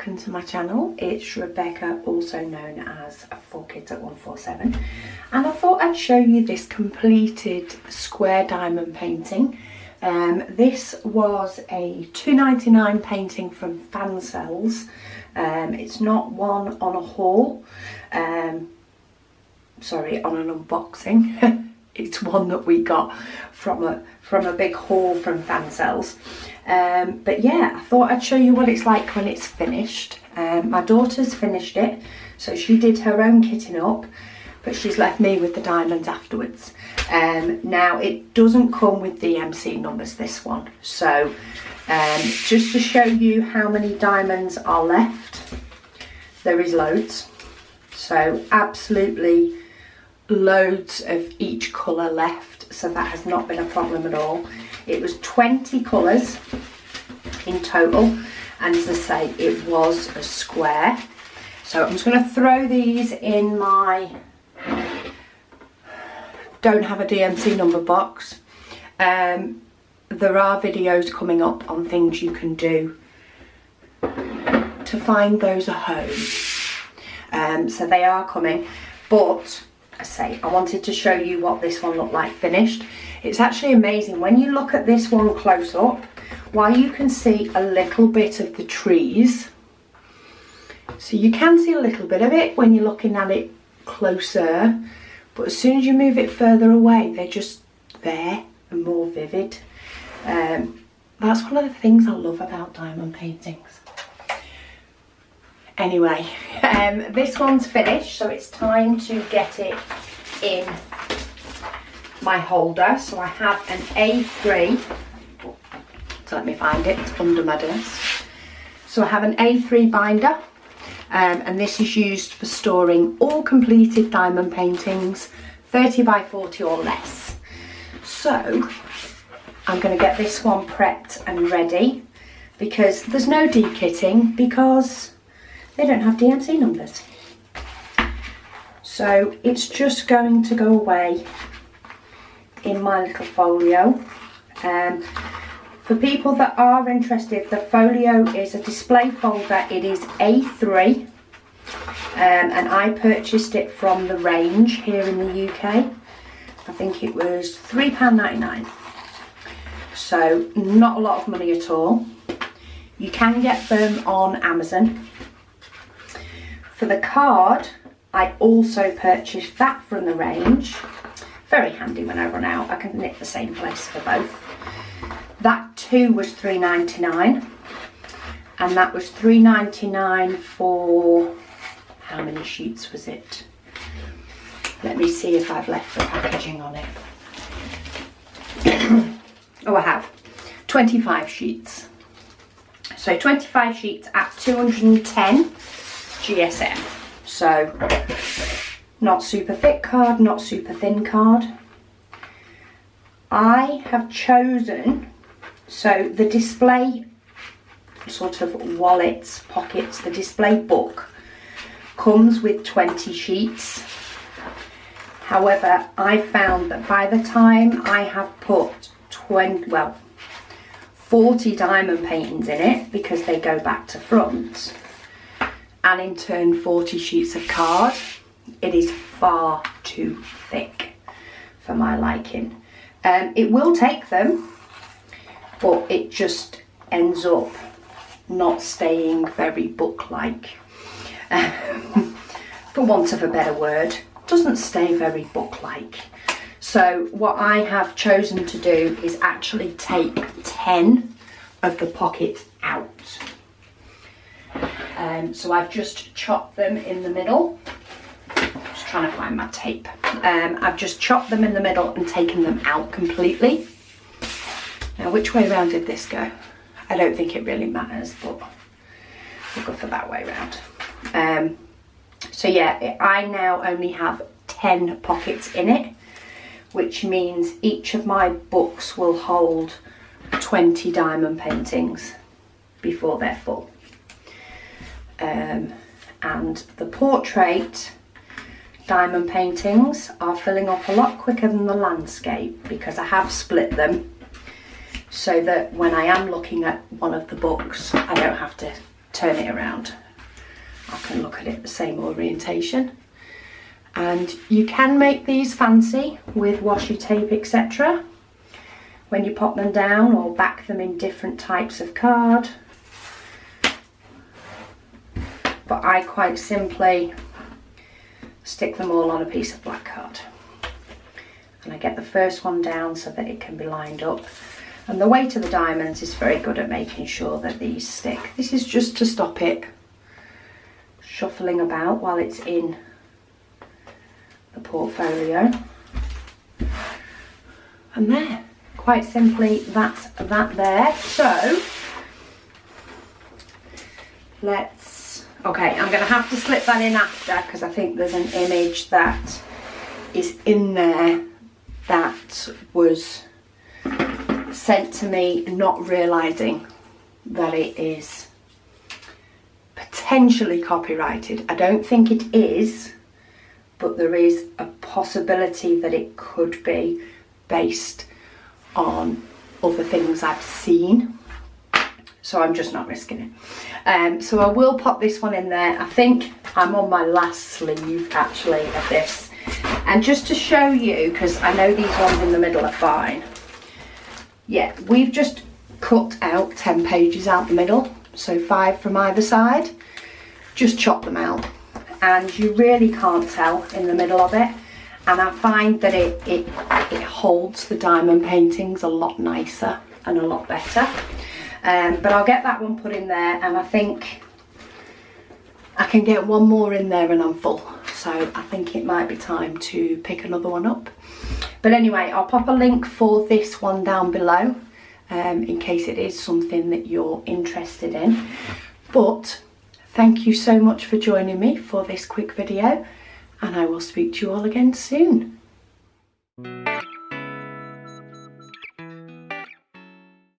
welcome to my channel. It's Rebecca, also known as 4Kids at 147, and I thought I'd show you this completed square diamond painting. This was a £2.99 painting from Fansales. It's not one on a haul, sorry, on an unboxing. It's one that we got from a big haul from Fansales. But yeah, I thought I'd show you what it's like when it's finished. My daughter's finished it, so she did her own kitting up, but she's left me with the diamonds afterwards. Now it doesn't come with DMC numbers, this one, so just to show you how many diamonds are left, there is loads, so absolutely loads of each colour left, so that has not been a problem at all. It was 20 colours in total, and as I say, it was a square. So I'm just going to throw these in my don't have a DMC number box. There are videos coming up on things you can do to find those at home, so they are coming, but I say I wanted to show you what this one looked like finished. It's actually amazing when you look at this one close up. While you can see a little bit of the trees, so you can see a little bit of it when you're looking at it closer, but as soon as you move it further away, they're just there and more vivid. That's one of the things I love about diamond paintings. Anyway, this one's finished, so it's time to get it in my holder. So I have an A3, so let me find it, it's under my desk. So I have an A3 binder, and this is used for storing all completed diamond paintings, 30 by 40 or less. So I'm going to get this one prepped and ready, because there's no dekitting, because they don't have DMC numbers. So it's just going to go away in my little folio. For people that are interested, the folio is a display folder. It is A3, and I purchased it from The Range here in the UK. I think it was £3.99. So not a lot of money at all. You can get them on Amazon. For the card, I also purchased that from The Range. Very handy when I run out, I can knit the same place for both. That too was £3.99, and that was £3.99 for, how many sheets was it? Let me see if I've left the packaging on it. Oh, I have. 25 sheets. So 25 sheets at 210 GSM. So not super thick card, not super thin card. I have chosen, so the display sort of wallets, pockets, the display book comes with 20 sheets. However, I found that by the time I have put 40 diamond paintings in it, because they go back to front, and in turn 40 sheets of card, it is far too thick for my liking. It will take them, but it just ends up not staying very book-like. For want of a better word, doesn't stay very book-like. So what I have chosen to do is actually take 10 of the pockets out. So I've just chopped them in the middle. Just trying to find my tape. I've just chopped them in the middle and taken them out completely. Now, which way around did this go? I don't think it really matters, but we'll go for that way around. So yeah, I now only have 10 pockets in it, which means each of my books will hold 20 diamond paintings before they're full. And the portrait diamond paintings are filling up a lot quicker than the landscape, because I have split them so that when I am looking at one of the books, I don't have to turn it around, I can look at it the same orientation. And you can make these fancy with washi tape, etc. when you pop them down, or back them in different types of card. But I quite simply stick them all on a piece of black card. And I get the first one down so that it can be lined up. And the weight of the diamonds is very good at making sure that these stick. This is just to stop it shuffling about while it's in the portfolio. And there, quite simply, that's that there. So let's, okay, I'm going to have to slip that in after, because I think there's an image that is in there that was sent to me not realising that it is potentially copyrighted. I don't think it is, but there is a possibility that it could be, based on other things I've seen. So I'm just not risking it. So I will pop this one in there. I think I'm on my last sleeve actually of this. And just to show you, because I know these ones in the middle are fine. Yeah, we've just cut out 10 pages out the middle, so 5 from either side. Just chop them out, and you really can't tell in the middle of it. And I find that it holds the diamond paintings a lot nicer and a lot better. But I'll get that one put in there, and I think I can get one more in there and I'm full. So I think it might be time to pick another one up. But anyway, I'll pop a link for this one down below in case it is something that you're interested in. But thank you so much for joining me for this quick video, and I will speak to you all again soon.